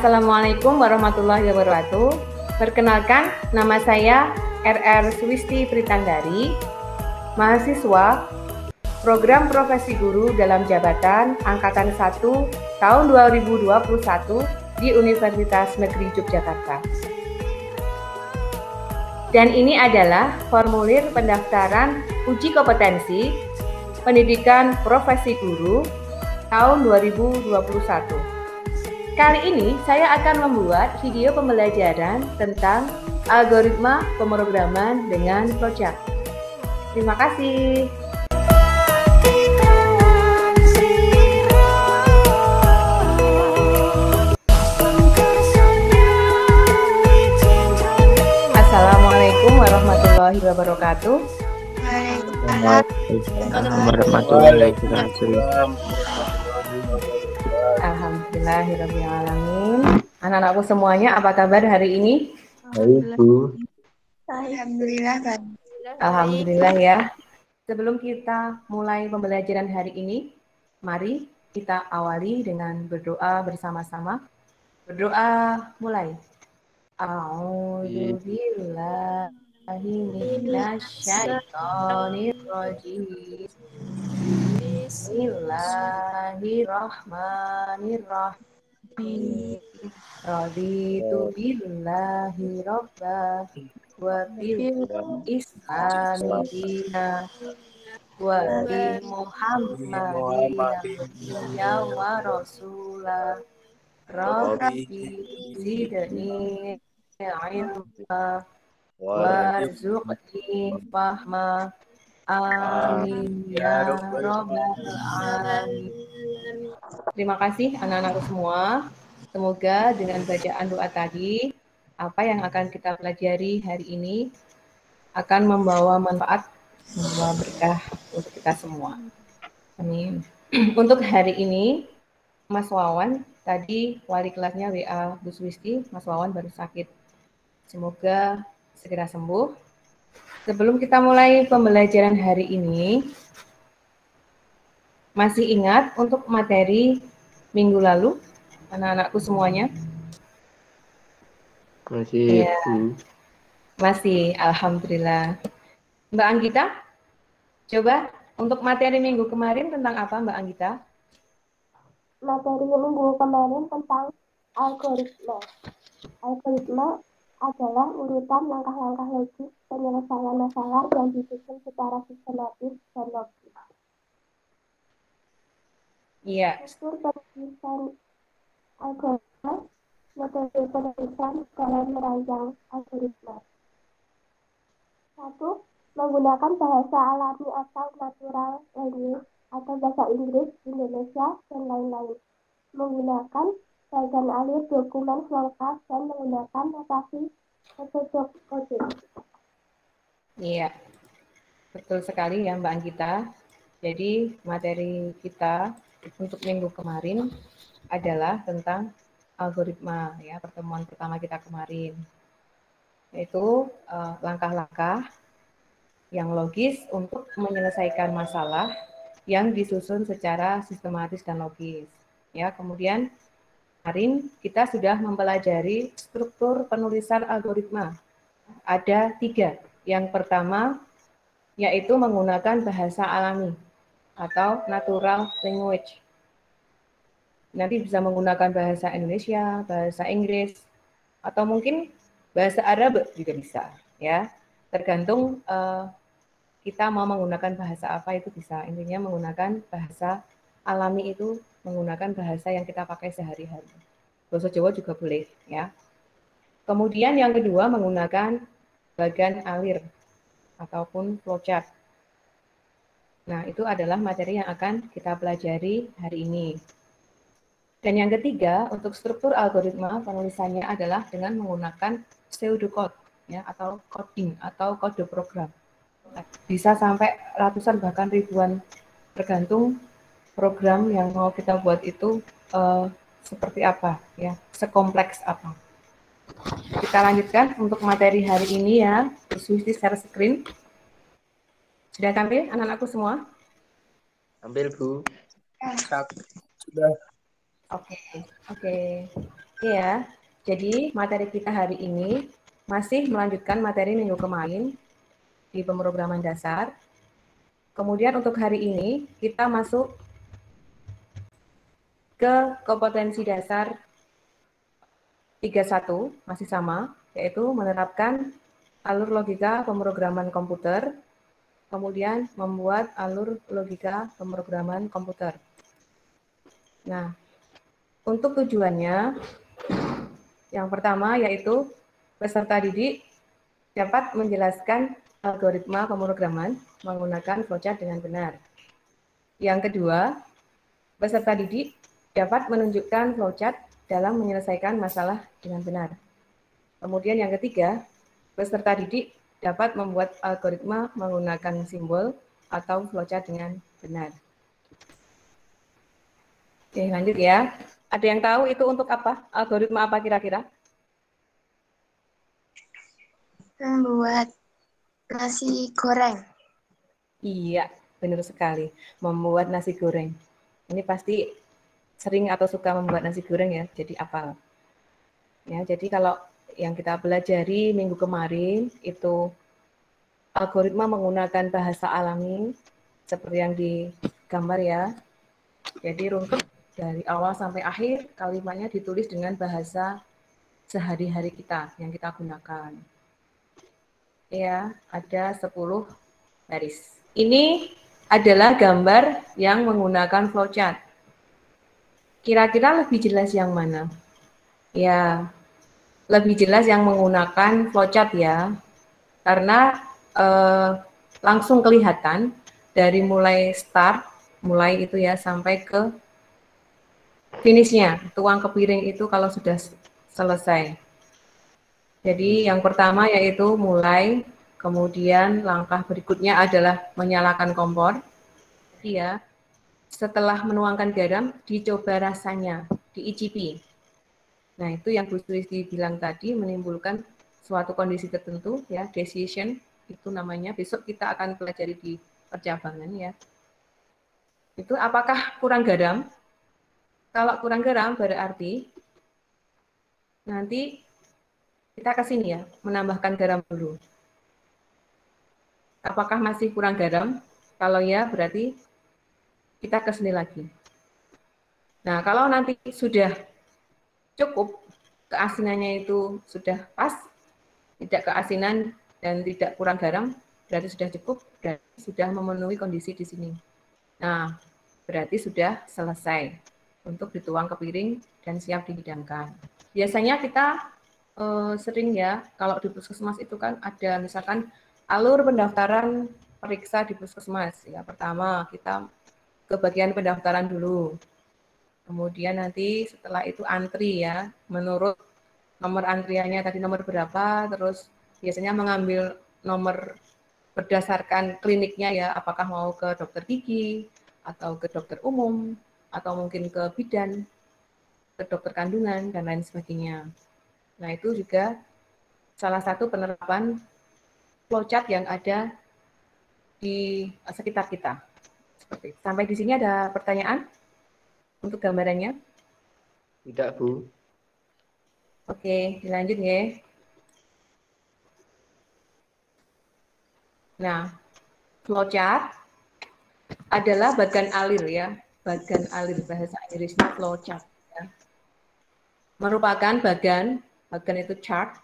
Assalamualaikum warahmatullahi wabarakatuh. Perkenalkan, nama saya RR Swisti Pritandari, mahasiswa Program Profesi Guru dalam Jabatan Angkatan 1 tahun 2021 di Universitas Negeri Yogyakarta. Dan ini adalah formulir pendaftaran uji kompetensi pendidikan profesi guru tahun 2021. Kali ini saya akan membuat video pembelajaran tentang algoritma pemrograman dengan flowchart. Terima kasih. Assalamualaikum warahmatullahi wabarakatuh. Waalaikumsalam warahmatullahi wabarakatuh. Alhamdulillahirrahmanirrahim. Anak-anakku semuanya, apa kabar hari ini? Baik, Bu. Alhamdulillah, baik. Alhamdulillah ya. Sebelum kita mulai pembelajaran hari ini, mari kita awali dengan berdoa bersama-sama. Berdoa mulai. A'udzu billahi minasyaitonir rajim. Bismillahirrahmanirrahim. Raditu billahi robba wa bil islami dina wa bi muhammadiyya wa rasula rabbi zidni ilma warzuqni fahma. Amin ya robbal alamin. Terima kasih anak-anakku semua. Semoga dengan bacaan doa tadi, apa yang akan kita pelajari hari ini akan membawa manfaat, membawa berkah untuk kita semua. Amin. Untuk hari ini, Mas Wawan, tadi wali kelasnya WA Bu Swisti, Mas Wawan baru sakit. Semoga segera sembuh. Sebelum kita mulai pembelajaran hari ini, masih ingat untuk materi minggu lalu, anak-anakku semuanya? Masih, Ya, Bu. masih, alhamdulillah. Mbak Anggita, coba untuk materi minggu kemarin tentang apa, Mbak Anggita? Materi minggu kemarin tentang algoritma. Algoritma adalah urutan langkah-langkah logis penyelesaian masalah yang disusun secara sistematis dan logis. Iya. Struktur penulisan algoritma, metode penulisan dalam merancang algoritma. 1. Menggunakan bahasa alami atau natural language atau bahasa Inggris, Indonesia, dan lain-lain. Menggunakan bagan alir dokumen lengkap dan menggunakan notasi metode coding. Iya, betul sekali ya Mbak Anggita. Jadi materi kita untuk minggu kemarin adalah tentang algoritma ya, pertemuan pertama kita kemarin. Yaitu langkah-langkah yang logis untuk menyelesaikan masalah yang disusun secara sistematis dan logis. Ya, kemudian kemarin kita sudah mempelajari struktur penulisan algoritma. Ada 3. Yang pertama yaitu menggunakan bahasa alami atau natural language. Nanti bisa menggunakan bahasa Indonesia, bahasa Inggris, atau mungkin bahasa Arab juga bisa, ya. Tergantung kita mau menggunakan bahasa apa itu bisa. Intinya menggunakan bahasa alami itu menggunakan bahasa yang kita pakai sehari-hari. Bahasa Jawa juga boleh, ya. Kemudian yang kedua menggunakan bagan alir ataupun flowchart. Nah, itu adalah materi yang akan kita pelajari hari ini. Dan yang ketiga, untuk struktur algoritma penulisannya adalah dengan menggunakan pseudocode ya, atau coding atau kode program. Bisa sampai ratusan bahkan ribuan, tergantung program yang mau kita buat itu seperti apa ya, sekompleks apa. Kita lanjutkan untuk materi hari ini ya, Swisti share screen. Sudah tampil anak-anakku semua? Ambil, Bu. Ya. Sudah. Oke. Ya, jadi materi kita hari ini masih melanjutkan materi minggu kemarin di pemrograman dasar. Kemudian untuk hari ini kita masuk ke kompetensi dasar 31, masih sama, yaitu menerapkan alur logika pemrograman komputer, kemudian membuat alur logika pemrograman komputer. Nah, untuk tujuannya, yang pertama yaitu peserta didik dapat menjelaskan algoritma pemrograman menggunakan flowchart dengan benar. Yang kedua, peserta didik dapat menunjukkan flowchart dalam menyelesaikan masalah dengan benar. Kemudian yang ketiga, peserta didik dapat membuat algoritma menggunakan simbol atau flowchart dengan benar. Oke, lanjut ya. Ada yang tahu itu untuk apa? Algoritma apa kira-kira? Membuat nasi goreng. Iya, benar sekali. Membuat nasi goreng. Ini pasti sering atau suka membuat nasi goreng ya, jadi apal. Ya, jadi kalau yang kita pelajari minggu kemarin itu algoritma menggunakan bahasa alami seperti yang digambar ya. Jadi runtut dari awal sampai akhir kalimatnya ditulis dengan bahasa sehari-hari kita yang kita gunakan. Ya, ada 10 baris. Ini adalah gambar yang menggunakan flowchart. Kira-kira lebih jelas yang mana? Ya, lebih jelas yang menggunakan flowchart ya. Karena langsung kelihatan dari mulai start, mulai itu ya sampai ke finishnya, tuang ke piring itu kalau sudah selesai. Jadi yang pertama yaitu mulai, kemudian langkah berikutnya adalah menyalakan kompor. Ya, setelah menuangkan garam, dicoba rasanya, diicipi. Nah itu yang Bu Sulisti bilang tadi menimbulkan suatu kondisi tertentu ya, decision itu namanya. Besok kita akan pelajari di percabangan ya. Itu apakah kurang garam? Kalau kurang garam berarti nanti kita ke sini ya, menambahkan garam dulu. Apakah masih kurang garam? Kalau ya, berarti kita ke sini lagi. Nah, kalau nanti sudah cukup, keasinannya itu sudah pas, tidak keasinan dan tidak kurang garam, berarti sudah cukup, berarti sudah memenuhi kondisi di sini. Nah, berarti sudah selesai untuk dituang ke piring dan siap dihidangkan. Biasanya kita sering ya, kalau di puskesmas itu kan ada misalkan alur pendaftaran periksa di puskesmas. Ya, pertama kita ke bagian pendaftaran dulu. Kemudian nanti setelah itu antri ya, menurut nomor antriannya tadi nomor berapa, terus biasanya mengambil nomor berdasarkan kliniknya ya, apakah mau ke dokter gigi, atau ke dokter umum, atau mungkin ke bidan, ke dokter kandungan, dan lain sebagainya. Nah, itu juga salah satu penerapan flowchart yang ada di sekitar kita. Sampai di sini ada pertanyaan untuk gambarannya? Tidak, Bu. Oke, dilanjut ya. Nah, flowchart adalah bagan alir ya, bagan alir bahasa Inggrisnya flowchart. Ya. Merupakan bagan itu chart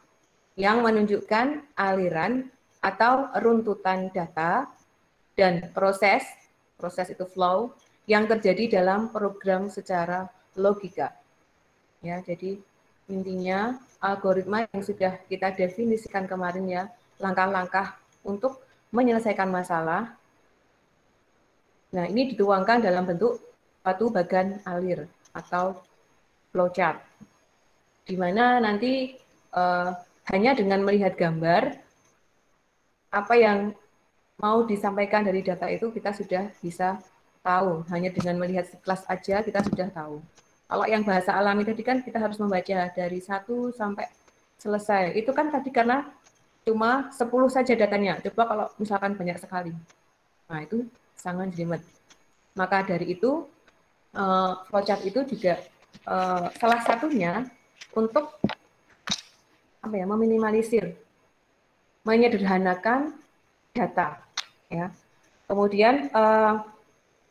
yang menunjukkan aliran atau runtutan data dan proses itu flow yang terjadi dalam program secara logika. Ya, jadi intinya algoritma yang sudah kita definisikan kemarin ya, langkah-langkah untuk menyelesaikan masalah. Nah, ini dituangkan dalam bentuk suatu bagan alir atau flowchart, di mana nanti hanya dengan melihat gambar apa yang mau disampaikan dari data itu kita sudah bisa tahu. Hanya dengan melihat sekilas aja kita sudah tahu. Kalau yang bahasa alami tadi kan kita harus membaca dari 1 sampai selesai. Itu kan tadi karena cuma 10 saja datanya. Coba kalau misalkan banyak sekali. Nah, itu sangat jelimet. Maka dari itu flowchart itu juga salah satunya untuk apa ya, meminimalisir, menyederhanakan data, ya. Kemudian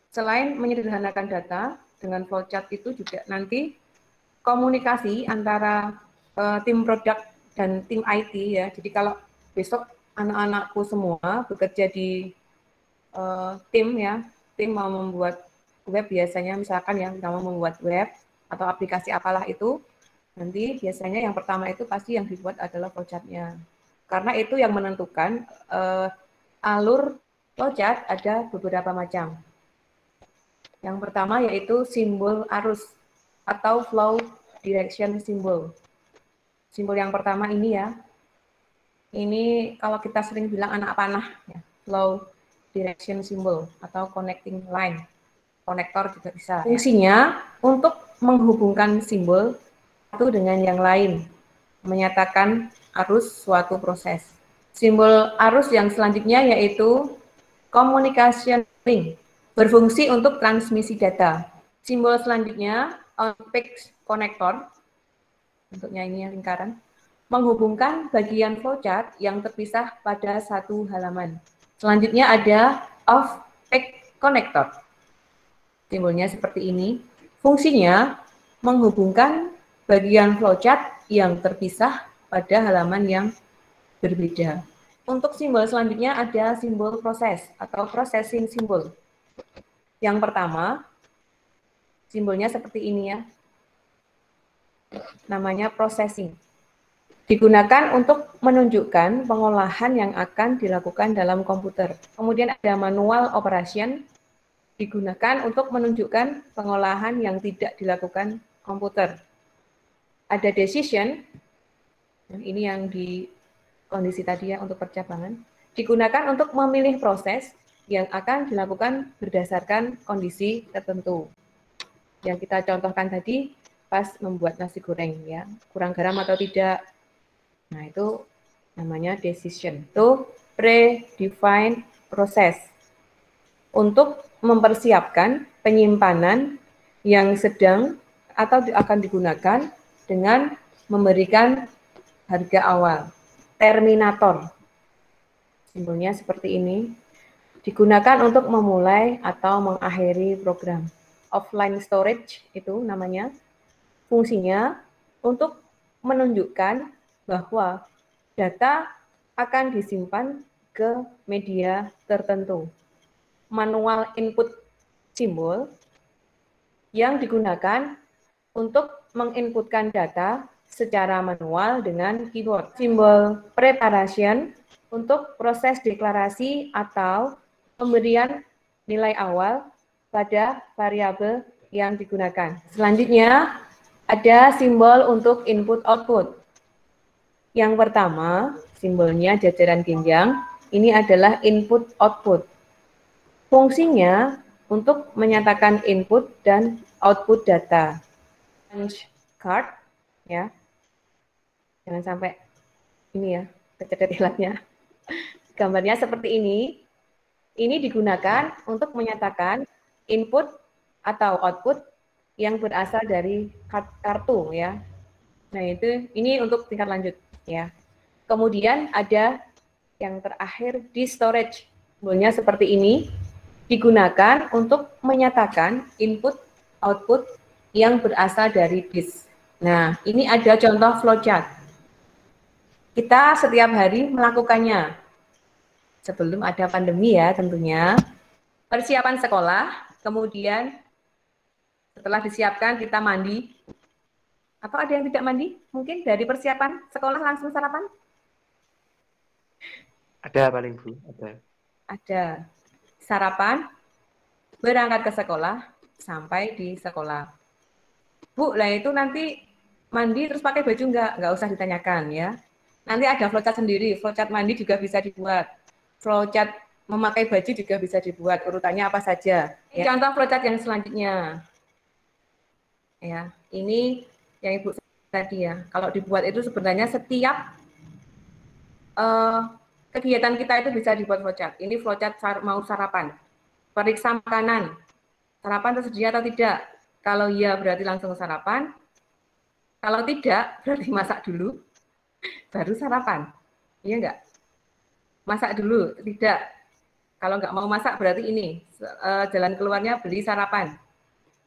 selain menyederhanakan data dengan flowchart itu juga nanti komunikasi antara tim produk dan tim IT, ya. Jadi kalau besok anak-anakku semua bekerja di tim, ya, tim mau membuat web biasanya, misalkan yang mau membuat web atau aplikasi apalah itu, nanti biasanya yang pertama itu pasti yang dibuat adalah flowchart-nya. Karena itu yang menentukan alur flowchart ada beberapa macam. Yang pertama yaitu simbol arus atau flow direction symbol. Simbol yang pertama ini, ya. Ini kalau kita sering bilang anak panah, ya, flow direction symbol atau connecting line. Konektor juga bisa. Fungsinya untuk menghubungkan simbol satu dengan yang lain, menyatakan arus suatu proses. Simbol arus yang selanjutnya yaitu communication link, berfungsi untuk transmisi data. Simbol selanjutnya on-page connector, bentuknya ini lingkaran, menghubungkan bagian flowchart yang terpisah pada satu halaman. Selanjutnya ada off-page connector. Simbolnya seperti ini. Fungsinya menghubungkan bagian flowchart yang terpisah pada halaman yang berbeda. Untuk simbol selanjutnya ada simbol proses atau processing symbol. Yang pertama, simbolnya seperti ini, ya. Namanya processing. Digunakan untuk menunjukkan pengolahan yang akan dilakukan dalam komputer. Kemudian ada manual operation, digunakan untuk menunjukkan pengolahan yang tidak dilakukan komputer. Ada decision, ini yang di kondisi tadi, ya, untuk percabangan, digunakan untuk memilih proses yang akan dilakukan berdasarkan kondisi tertentu. Yang kita contohkan tadi pas membuat nasi goreng, ya, kurang garam atau tidak. Nah, itu namanya decision. Itu predefined process untuk mempersiapkan penyimpanan yang sedang atau akan digunakan dengan memberikan harga awal. Terminator, simbolnya seperti ini, digunakan untuk memulai atau mengakhiri program. Offline storage itu namanya, fungsinya untuk menunjukkan bahwa data akan disimpan ke media tertentu. Manual input simbol yang digunakan untuk menginputkan data secara manual dengan keyboard. Simbol preparation untuk proses deklarasi atau pemberian nilai awal pada variabel yang digunakan. Selanjutnya ada simbol untuk input-output. Yang pertama, simbolnya jajaran genjang. Ini adalah input-output. Fungsinya untuk menyatakan input dan output data. Punch card, ya. Jangan sampai ini, ya, kecederilanya. Gambarnya seperti ini. Ini digunakan untuk menyatakan input atau output yang berasal dari kartu, ya. Nah, ini untuk tingkat lanjut, ya. Kemudian ada yang terakhir di storage. Simbolnya seperti ini. Digunakan untuk menyatakan input output yang berasal dari disk. Nah, ini ada contoh flowchart. Kita setiap hari melakukannya. Sebelum ada pandemi, ya, tentunya. Persiapan sekolah, kemudian setelah disiapkan kita mandi. Atau ada yang tidak mandi? Mungkin dari persiapan sekolah langsung sarapan? Ada paling, Bu, ada. Ada. Sarapan, berangkat ke sekolah, sampai di sekolah. Bu, lah itu nanti mandi terus pakai baju nggak usah ditanyakan, ya. Nanti ada flowchart sendiri, flowchart mandi juga bisa dibuat. Flowchart memakai baju juga bisa dibuat, urutannya apa saja. Ya. Contoh flowchart yang selanjutnya. Ya, ini yang Ibu tadi, ya. Kalau dibuat itu sebenarnya setiap kegiatan kita itu bisa dibuat flowchart. Ini flowchart mau sarapan. Periksa makanan. Sarapan tersedia atau tidak? Kalau iya berarti langsung sarapan. Kalau tidak, berarti masak dulu, baru sarapan. Iya enggak? Masak dulu, tidak. Kalau nggak mau masak berarti ini, jalan keluarnya beli sarapan.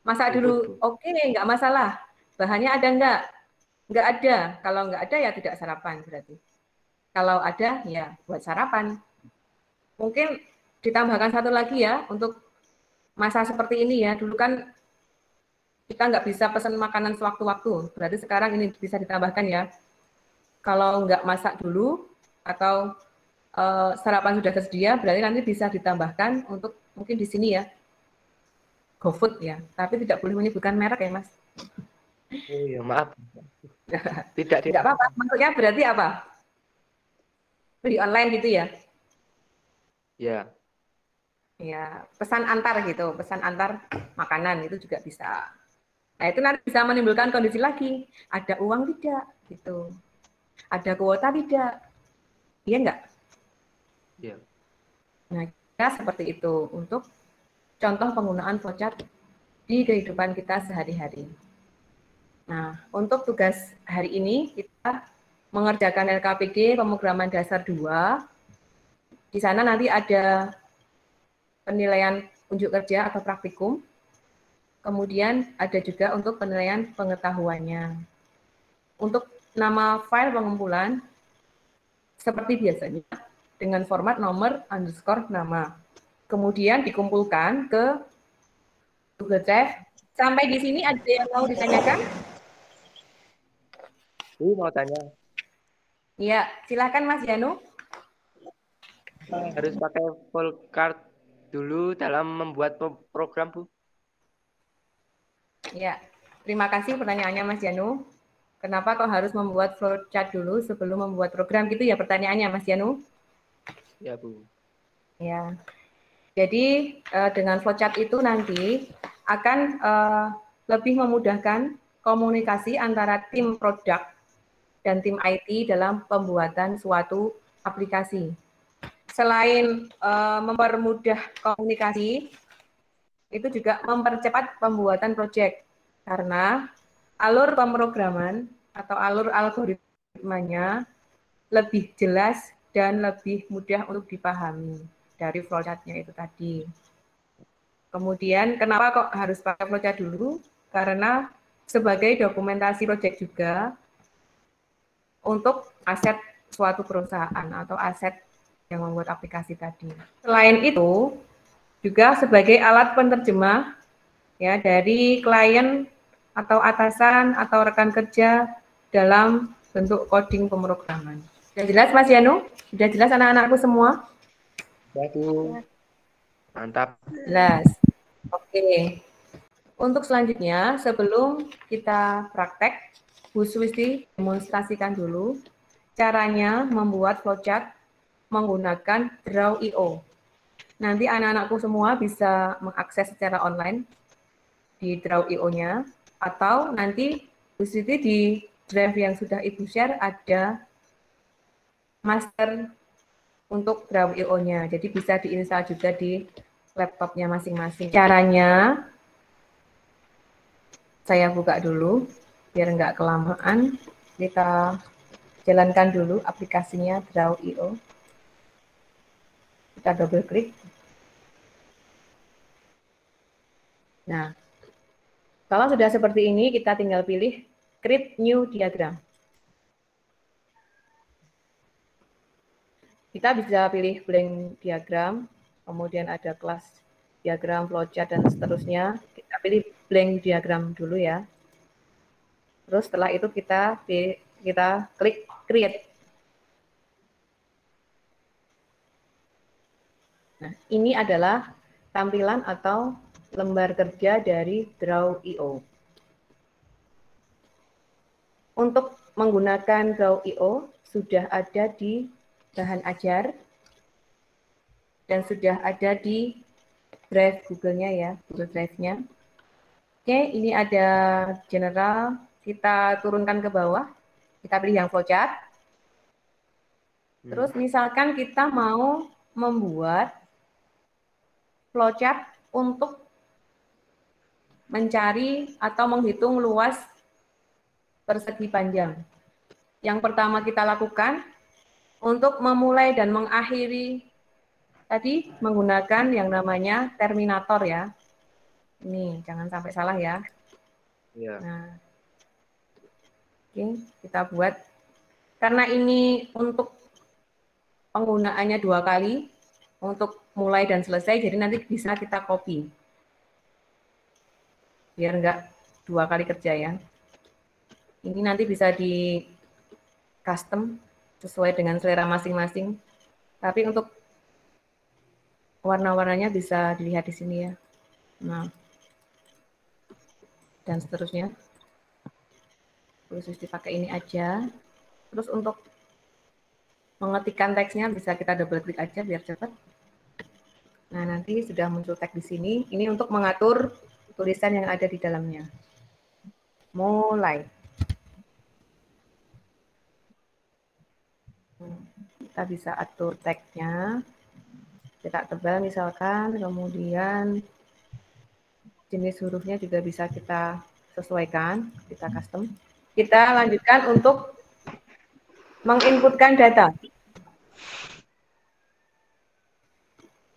Masak Rumput, dulu, Bu. oke, nggak masalah. Bahannya ada nggak? Nggak ada. Kalau nggak ada ya tidak sarapan berarti. Kalau ada ya buat sarapan. Mungkin ditambahkan satu lagi ya untuk masa seperti ini ya. Dulu kan kita nggak bisa pesan makanan sewaktu-waktu. Berarti sekarang ini bisa ditambahkan ya. Kalau nggak masak dulu atau sarapan sudah tersedia, berarti nanti bisa ditambahkan untuk mungkin di sini ya GoFood ya. Tapi tidak boleh menyebutkan merek ya Mas. Oh ya, maaf. Tidak Tidak apa-apa. Maksudnya berarti apa? Beli online gitu ya? Ya, Ya, pesan antar gitu, pesan antar makanan itu juga bisa. Nah, itu nanti bisa menimbulkan kondisi lagi, ada uang tidak gitu. Ada kuota tidak? Iya enggak? ya. Nah, kira seperti itu untuk contoh penggunaan flowchart di kehidupan kita sehari-hari. Nah, untuk tugas hari ini kita mengerjakan LKPD pemrograman dasar 2. Di sana nanti ada penilaian unjuk kerja atau praktikum. Kemudian ada juga untuk penilaian pengetahuannya. Untuk nama file pengumpulan, seperti biasanya, dengan format nomor underscore nama. Kemudian dikumpulkan ke Google Drive. Sampai di sini ada yang mau ditanyakan? Bu, mau tanya, Ya, silakan Mas Janu. harus pakai full card dulu dalam membuat program, Bu? Ya, terima kasih pertanyaannya Mas Janu. Kenapa kok harus membuat flowchart dulu sebelum membuat program gitu ya pertanyaannya Mas Janu? Ya, Bu. Ya, jadi dengan flowchart itu nanti akan lebih memudahkan komunikasi antara tim produk dan tim IT dalam pembuatan suatu aplikasi. Selain mempermudah komunikasi, itu juga mempercepat pembuatan proyek karena alur pemrograman atau alur algoritmanya lebih jelas dan lebih mudah untuk dipahami dari flowchart-nya itu tadi. Kemudian kenapa kok harus pakai flowchart dulu? Karena sebagai dokumentasi proyek juga untuk aset suatu perusahaan atau aset yang membuat aplikasi tadi. Selain itu, juga sebagai alat penerjemah ya dari klien atau atasan atau rekan kerja dalam bentuk coding pemrograman. Sudah jelas Mas Yanu? Sudah jelas anak-anakku semua? Ya, Bu. Mantap. Jelas. Oke. Untuk selanjutnya, sebelum kita praktek, Bu Swisti demonstrasikan dulu caranya membuat flowchart menggunakan Draw.io. Nanti anak-anakku semua bisa mengakses secara online di Draw.io-nya, atau nanti Bu Siti di drive yang sudah Ibu share ada master untuk Draw.io-nya. Jadi bisa diinstal juga di laptopnya masing-masing. Caranya, saya buka dulu, biar nggak kelamaan. Kita jalankan dulu aplikasinya Draw.io. Kita double klik. Nah, kalau sudah seperti ini, kita tinggal pilih Create New Diagram. Kita bisa pilih blank diagram, kemudian ada kelas diagram, flowchart, dan seterusnya. Kita pilih blank diagram dulu ya. Terus setelah itu kita klik Create. Nah, ini adalah tampilan atau lembar kerja dari Draw.io. Untuk menggunakan Draw.io sudah ada di bahan ajar dan sudah ada di drive Google-nya ya, Google Drive-nya. Oke, ini ada general, kita turunkan ke bawah, kita pilih yang flowchart. Terus misalkan kita mau membuat flowchart untuk mencari atau menghitung luas persegi panjang. Yang pertama kita lakukan untuk memulai dan mengakhiri tadi menggunakan yang namanya terminator ya. Ini jangan sampai salah ya. Ya. Nah, oke, kita buat. Karena ini untuk penggunaannya 2 kali, untuk mulai dan selesai, jadi nanti bisa kita copy. Biar enggak 2 kali kerja ya. Ini nanti bisa di custom sesuai dengan selera masing-masing. Tapi untuk warna-warnanya bisa dilihat di sini ya. Nah, dan seterusnya. Khusus dipakai ini aja. Terus untuk mengetikkan teksnya bisa kita double klik aja biar cepat. Nah, nanti sudah muncul teks di sini. Ini untuk mengatur tulisan yang ada di dalamnya. Mulai. Kita bisa atur teksnya. Cetak tebal misalkan, kemudian jenis hurufnya juga bisa kita sesuaikan, kita custom. Kita lanjutkan untuk menginputkan data.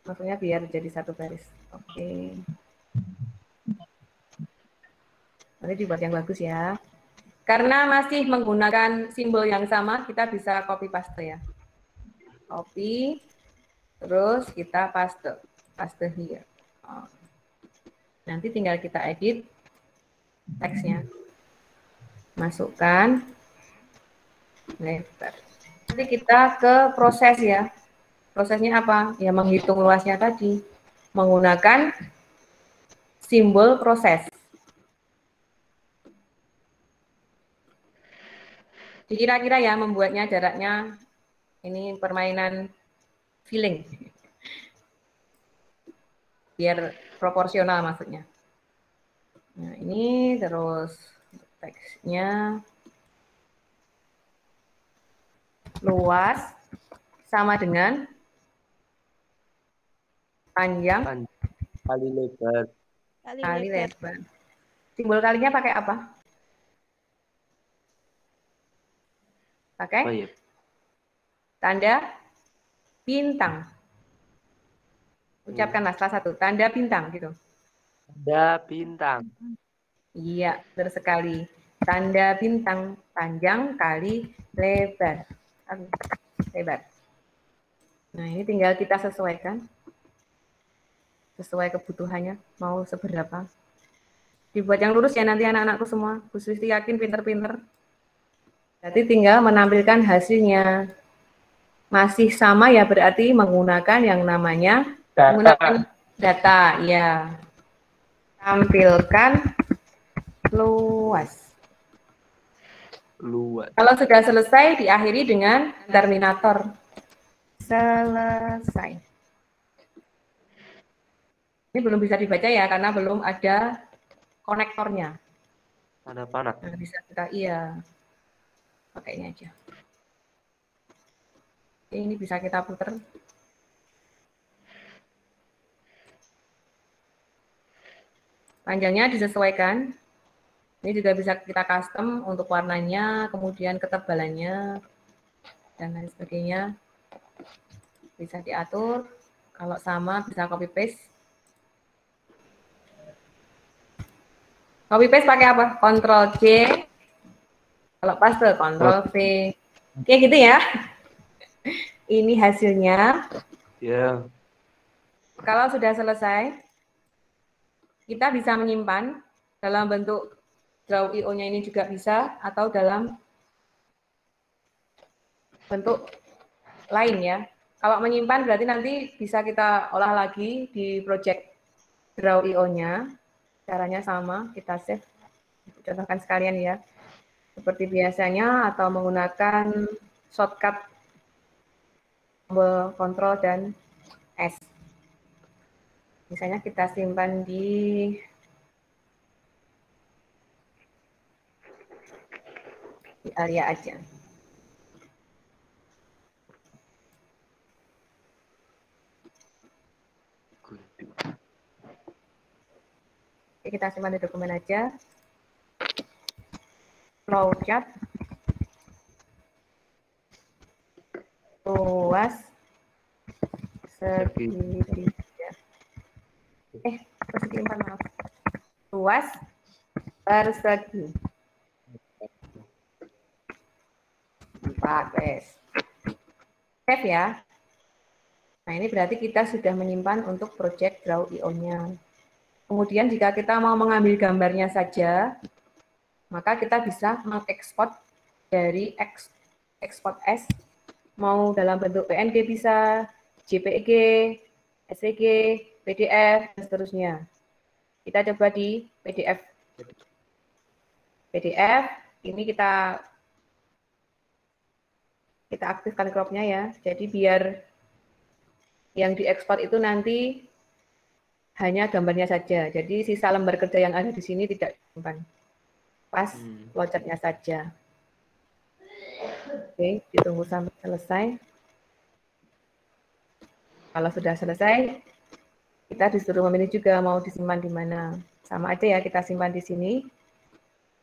Maksudnya biar jadi satu baris. Oke. Nanti dibuat yang bagus ya. Karena masih menggunakan simbol yang sama, kita bisa copy paste ya. Copy, terus kita paste. Paste here. Nanti tinggal kita edit teksnya. Masukkan. Lebar. Nanti kita ke proses ya. Prosesnya apa? Ya menghitung luasnya tadi. Menggunakan simbol proses. Kira-kira ya membuatnya jaraknya ini permainan feeling. Biar proporsional maksudnya. Nah, ini terus teksnya luas sama dengan panjang Kali lebar. kali lebar. Simbol kalinya pakai apa? Pakai Oh, iya. tanda bintang. Ucapkanlah salah satu, tanda bintang gitu. Tanda bintang. Iya, benar sekali. Tanda bintang panjang kali lebar. Lebar. Nah, ini tinggal kita sesuaikan. Sesuai kebutuhannya, mau seberapa. Dibuat yang lurus ya nanti anak-anakku semua. Bu Susti yakin pinter-pinter. Jadi tinggal menampilkan hasilnya. Masih sama ya berarti menggunakan yang namanya menggunakan data, ya. Tampilkan luas. Kalau sudah selesai, diakhiri dengan terminator. Selesai. Ini belum bisa dibaca ya, karena belum ada konektornya. Ada panah. Nah, bisa kita, iya. Pakai ini aja. Oke, ini bisa kita putar. Panjangnya disesuaikan. Ini juga bisa kita custom untuk warnanya, kemudian ketebalannya, dan lain sebagainya. Bisa diatur. Kalau sama bisa copy paste. Copy paste pakai apa? Ctrl C. Kalau paste Ctrl V. Kayak gitu ya. Ini hasilnya. Ya. Kalau sudah selesai, kita bisa menyimpan dalam bentuk Draw.io-nya ini juga bisa, atau dalam bentuk lain ya. Kalau menyimpan berarti nanti bisa kita olah lagi di project Draw.io-nya. Caranya sama, kita save. Contohkan sekalian ya. Seperti biasanya, atau menggunakan shortcut tombol Ctrl dan S. Misalnya kita simpan di area aja. Oke, kita simpan di dokumen aja. flowchart luas segitiga. Persegi 4, maaf. Luas persegi 4, wes. Save ya. Nah, ini berarti kita sudah menyimpan untuk project Draw IO-nya. Kemudian jika kita mau mengambil gambarnya saja, maka kita bisa mengekspor dari export as, mau dalam bentuk PNG bisa, JPG, SVG, PDF, dan seterusnya. Kita coba di PDF. PDF, ini kita aktifkan crop-nya ya. Jadi biar yang diekspor itu nanti hanya gambarnya saja. Jadi sisa lembar kerja yang ada di sini tidak disimpan. Pas flowchart-nya saja. Oke, ditunggu sampai selesai. Kalau sudah selesai, kita disuruh memilih juga mau disimpan di mana. Sama aja ya, kita simpan di sini.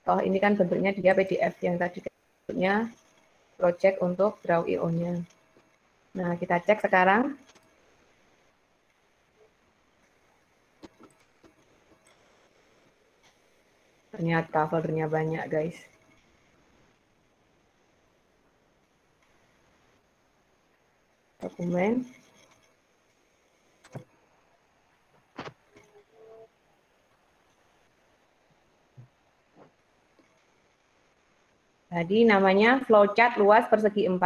Toh ini kan bentuknya dia PDF yang tadi bentuknya project untuk Draw IO-nya. Nah, kita cek sekarang. Ternyata foldernya banyak, guys. Dokumen. Jadi namanya flowchart luas persegi 4.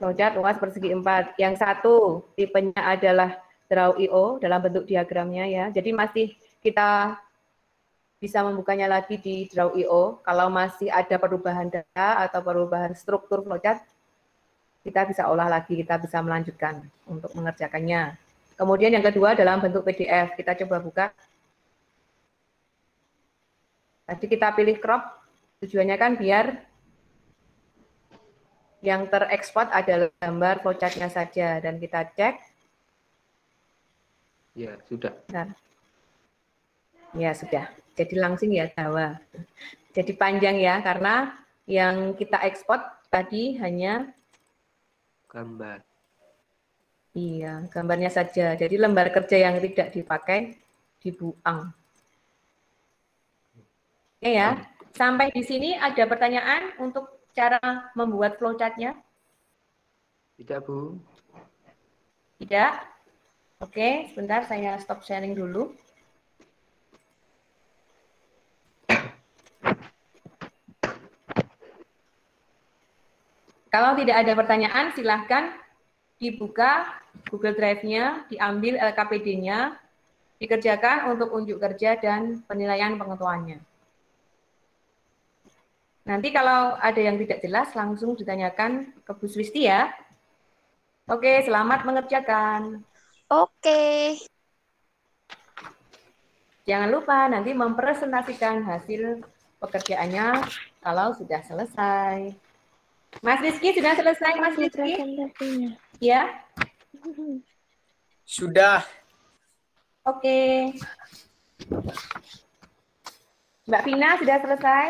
Flowchart luas persegi 4. Yang satu tipenya adalah Draw IO dalam bentuk diagramnya ya. Jadi masih kita bisa membukanya lagi di Draw IO. Kalau masih ada perubahan data atau perubahan struktur flowchart, kita bisa olah lagi, kita bisa melanjutkan untuk mengerjakannya. Kemudian yang kedua dalam bentuk PDF. Kita coba buka. Tadi kita pilih crop. Tujuannya kan biar yang terekspor adalah gambar flowchart-nya saja. Dan kita cek. Ya, sudah. Bentar. Ya, sudah. Jadi langsung ya, Jawa. Jadi panjang ya, karena yang kita ekspor tadi hanya Gambar. iya, gambarnya saja. Jadi lembar kerja yang tidak dipakai dibuang. Oke ya. Sampai di sini ada pertanyaan untuk cara membuat flowchart-nya? Tidak, Bu. Tidak? Oke, sebentar saya stop sharing dulu. Kalau tidak ada pertanyaan, silahkan dibuka Google Drive-nya, diambil LKPD-nya, dikerjakan untuk unjuk kerja dan penilaian pengetahuannya. Nanti kalau ada yang tidak jelas, langsung ditanyakan ke Bu Swisti ya. Oke, selamat mengerjakan. Oke. Jangan lupa nanti mempresentasikan hasil pekerjaannya kalau sudah selesai. Mas Rizky sudah selesai, Mas Rizky? Presentasinya. Ya? Sudah. Oke. Mbak Vina sudah selesai?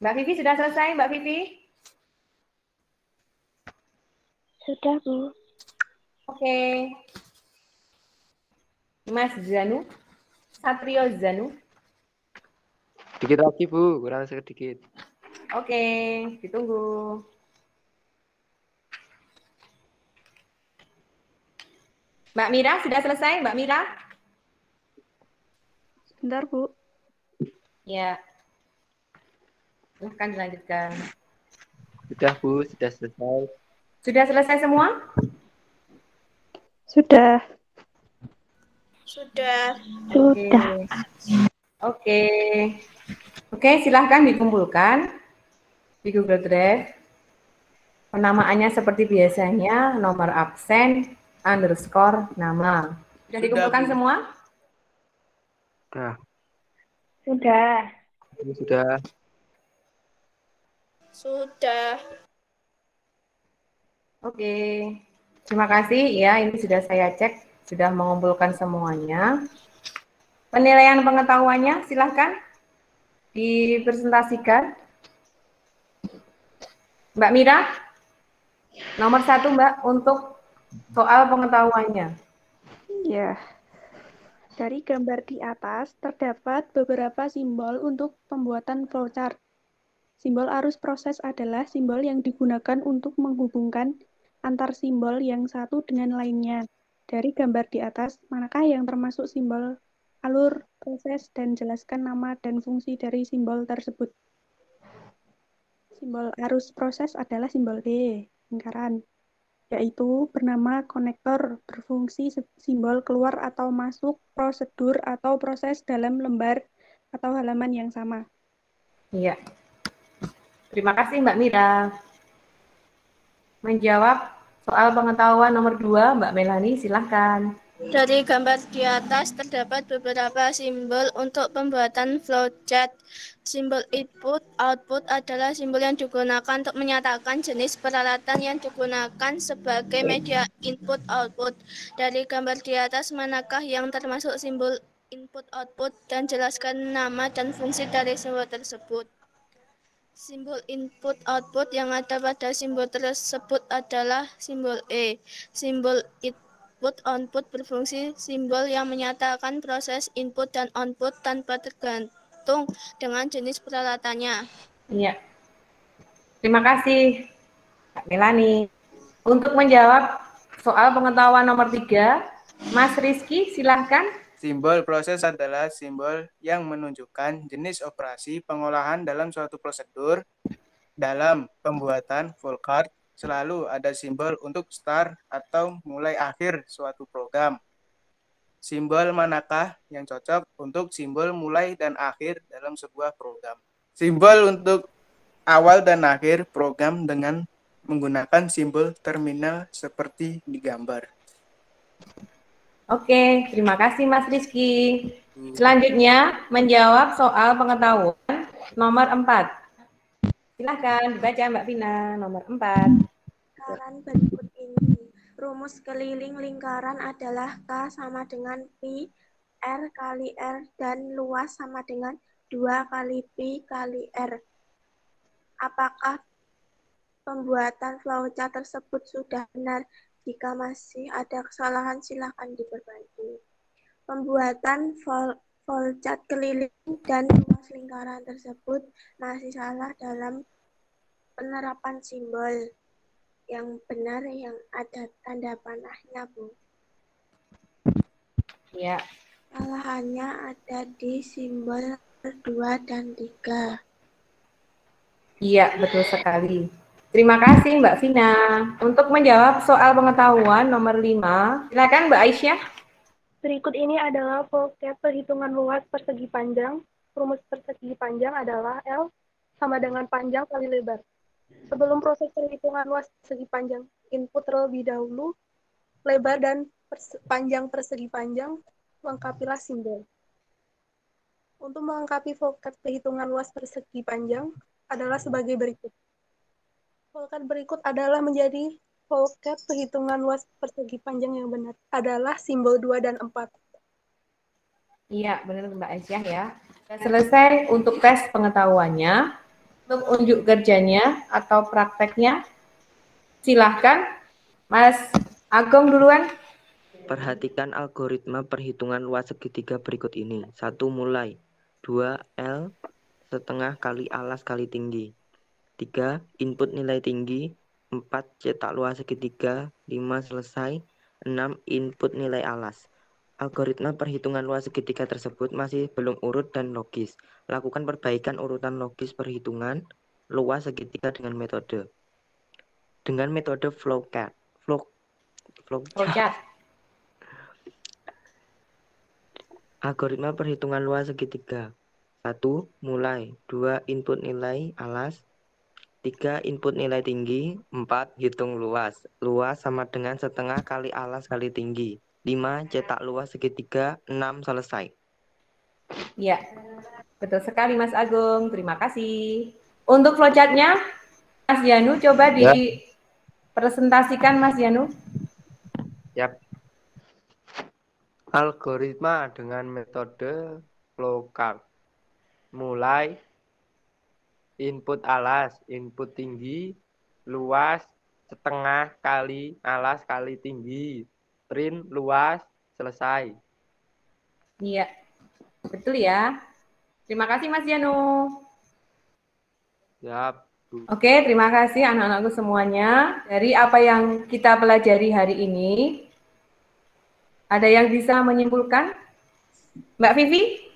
Mbak Vivi sudah selesai, Mbak Vivi? Sudah, Bu. Oke. Mas Zanu? Satrio Zanu? Dikit lagi, Bu. Kurang sedikit. Oke, ditunggu. Mbak Mira sudah selesai, Mbak Mira? Sebentar, Bu. Ya. Silahkan dilanjutkan. Sudah, Bu. Sudah selesai. Sudah selesai semua? Sudah. Sudah. Sudah. Oke. Oke, silahkan dikumpulkan di Google Drive. Penamaannya seperti biasanya, nomor absen, underscore, nama. Sudah dikumpulkan Bu. semua? Nah, Sudah. ini sudah. Sudah. Oke. Terima kasih. Ya, ini sudah saya cek, sudah mengumpulkan semuanya. Penilaian pengetahuannya silahkan dipresentasikan. Mbak Mira, nomor 1 Mbak untuk soal pengetahuannya. Ya, dari gambar di atas terdapat beberapa simbol untuk pembuatan flowchart. Simbol arus proses adalah simbol yang digunakan untuk menghubungkan antar simbol yang satu dengan lainnya. Dari gambar di atas, manakah yang termasuk simbol alur proses dan jelaskan nama dan fungsi dari simbol tersebut? Simbol arus proses adalah simbol D, lingkaran, yaitu bernama konektor, berfungsi simbol keluar atau masuk prosedur atau proses dalam lembar atau halaman yang sama. Iya. Terima kasih Mbak Mira. Menjawab soal pengetahuan nomor 2, Mbak Melani, silahkan. Dari gambar di atas terdapat beberapa simbol untuk pembuatan flowchart. Simbol input, output adalah simbol yang digunakan untuk menyatakan jenis peralatan yang digunakan sebagai media input-output. Dari gambar di atas, manakah yang termasuk simbol input-output dan jelaskan nama dan fungsi dari simbol tersebut. Simbol input-output yang ada pada simbol tersebut adalah simbol E. Simbol input-output berfungsi simbol yang menyatakan proses input dan output tanpa tergantung dengan jenis peralatannya. Iya. Terima kasih, Mbak Melani. Untuk menjawab soal pengetahuan nomor 3, Mas Rizky, silahkan. Simbol proses adalah simbol yang menunjukkan jenis operasi pengolahan dalam suatu prosedur. Dalam pembuatan flowchart, selalu ada simbol untuk start atau mulai akhir suatu program. Simbol manakah yang cocok untuk simbol mulai dan akhir dalam sebuah program? Simbol untuk awal dan akhir program dengan menggunakan simbol terminal seperti di gambar. Oke, terima kasih Mas Rizky. Selanjutnya, menjawab soal pengetahuan nomor 4. Silahkan dibaca Mbak Vina, nomor 4. Lingkaran berikut ini. Rumus keliling lingkaran adalah K sama dengan Pi R kali R dan luas sama dengan 2 kali Pi kali R. Apakah pembuatan flowchart tersebut sudah benar? Jika masih ada kesalahan, silakan diperbaiki. Pembuatan flowchart keliling dan luas lingkaran tersebut masih salah dalam penerapan simbol. Yang benar yang ada tanda panahnya, Bu. Ya. Kesalahannya ada di simbol 2 dan 3. Iya, betul sekali. Terima kasih Mbak Vina. Untuk menjawab soal pengetahuan nomor 5, silakan Mbak Aisyah. Berikut ini adalah flowchart perhitungan luas persegi panjang. Rumus persegi panjang adalah L sama dengan panjang kali lebar. Sebelum proses perhitungan luas persegi panjang, input terlebih dahulu, lebar dan panjang persegi panjang, lengkapilah simbol. Untuk melengkapi flowchart perhitungan luas persegi panjang adalah sebagai berikut. Flowchart berikut adalah menjadi flowchart perhitungan luas persegi panjang yang benar. Adalah simbol 2 dan 4. Iya, benar Mbak Aisyah ya. Sudah selesai untuk tes pengetahuannya. Untuk unjuk kerjanya atau prakteknya, silahkan Mas Agong duluan. Perhatikan algoritma perhitungan luas segitiga berikut ini. 1 mulai. 2 L setengah kali alas kali tinggi. 3 input nilai tinggi. 4 cetak luas segitiga. 5 selesai. 6 input nilai alas. Algoritma perhitungan luas segitiga tersebut masih belum urut dan logis. Lakukan perbaikan urutan logis perhitungan luas segitiga dengan metode flowchart. Algoritma perhitungan luas segitiga. 1 mulai. 2 input nilai alas. 3 input nilai tinggi. 4 hitung luas. Luas sama dengan setengah kali alas kali tinggi. 5 cetak luas segitiga. 6 selesai. Ya, betul sekali Mas Agung. Terima kasih. Untuk flowchartnya, Mas Yanu coba dipresentasikan Mas Yanu. Yap. Algoritma dengan metode flowchart. Mulai input alas, input tinggi, luas, setengah kali alas kali tinggi, print luas, selesai. Iya, betul ya. Terima kasih Mas Janu. Yap. Oke, terima kasih anak-anakku semuanya. Dari apa yang kita pelajari hari ini, ada yang bisa menyimpulkan? Mbak Vivi?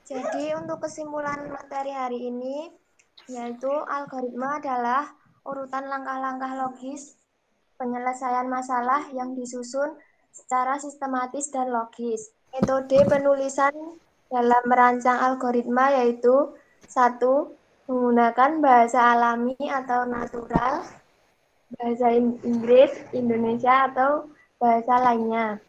Jadi untuk kesimpulan materi hari ini, yaitu algoritma adalah urutan langkah-langkah logis penyelesaian masalah yang disusun secara sistematis dan logis. Metode penulisan dalam merancang algoritma yaitu 1. Menggunakan bahasa alami atau natural, bahasa Inggris, Indonesia, atau bahasa lainnya.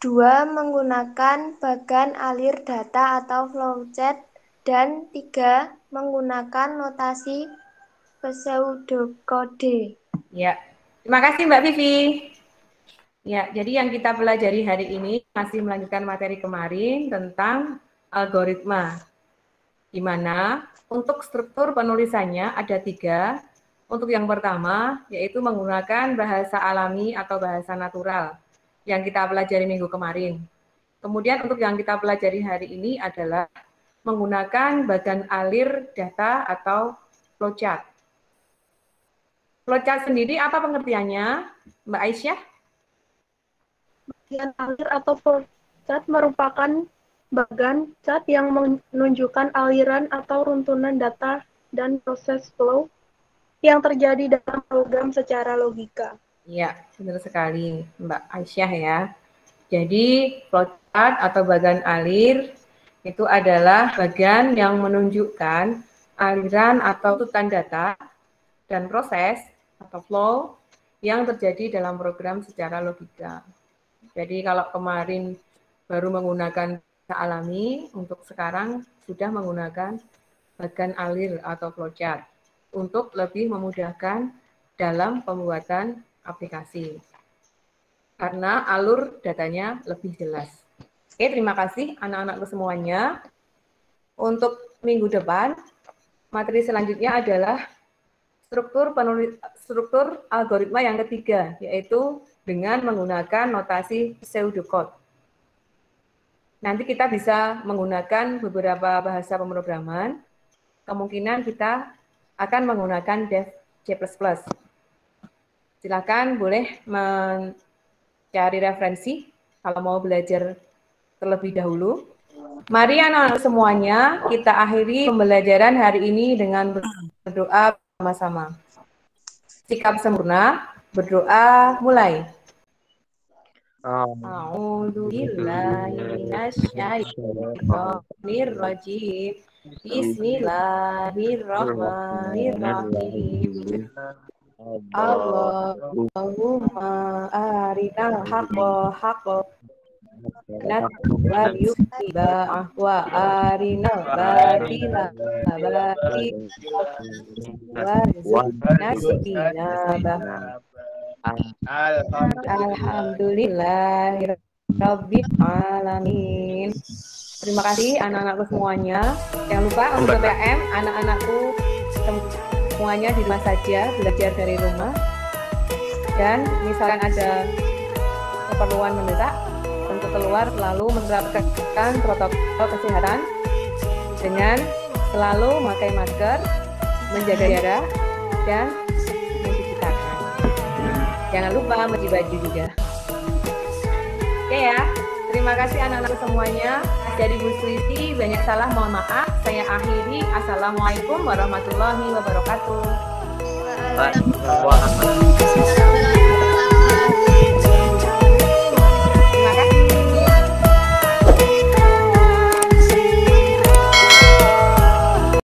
2. Menggunakan bagan alir data atau flowchart. Dan 3. Menggunakan notasi pseudokode. Ya, terima kasih Mbak Vivi. Ya, jadi yang kita pelajari hari ini masih melanjutkan materi kemarin tentang algoritma, di mana untuk struktur penulisannya ada 3. Untuk yang pertama, yaitu menggunakan bahasa alami atau bahasa natural, yang kita pelajari minggu kemarin. Kemudian untuk yang kita pelajari hari ini adalah menggunakan bagan alir data atau flowchart. Flowchart sendiri apa pengertiannya, Mbak Aisyah? Bagian alir atau flowchart merupakan bagan chart yang menunjukkan aliran atau runtunan data dan proses flow yang terjadi dalam program secara logika. Iya, benar sekali Mbak Aisyah ya. Jadi flowchart atau bagan alir itu adalah bagan yang menunjukkan aliran atau runtunan data dan proses atau flow yang terjadi dalam program secara logika. Jadi kalau kemarin baru menggunakan bahasa alami, untuk sekarang sudah menggunakan bagan alir atau flowchart untuk lebih memudahkan dalam pembuatan aplikasi. Karena alur datanya lebih jelas. Oke, terima kasih anak-anakku semuanya. Untuk minggu depan, materi selanjutnya adalah struktur algoritma yang ketiga, yaitu dengan menggunakan notasi pseudocode. Nanti kita bisa menggunakan beberapa bahasa pemrograman. Kemungkinan kita akan menggunakan Dev C++. Silakan boleh mencari referensi kalau mau belajar terlebih dahulu. Mari anak-anak semuanya, kita akhiri pembelajaran hari ini dengan berdoa bersama-sama. Sikap sempurna, berdoa mulai. A'udzubillahiminasyaitonirrajim. Bismillahirrahmanirrahim. Allahumma arinal haqqa haqqa nattaba'ah wa arinal batila warzuqna Alhamdulillahirabbil alamin. Terima kasih anak-anakku semuanya. Jangan lupa untuk PPKM, anak-anakku semuanya di rumah saja, belajar dari rumah. Dan misalkan ada keperluan mendesak, untuk keluar selalu menerapkan protokol kesehatan dengan selalu memakai masker, menjaga jarak, dan mencuci tangan. Jangan lupa mencuci baju juga. Oke ya, terima kasih anak-anak semuanya. Jadi Bu Seliti, banyak salah mohon maaf. Saya akhiri. Assalamualaikum warahmatullahi wabarakatuh.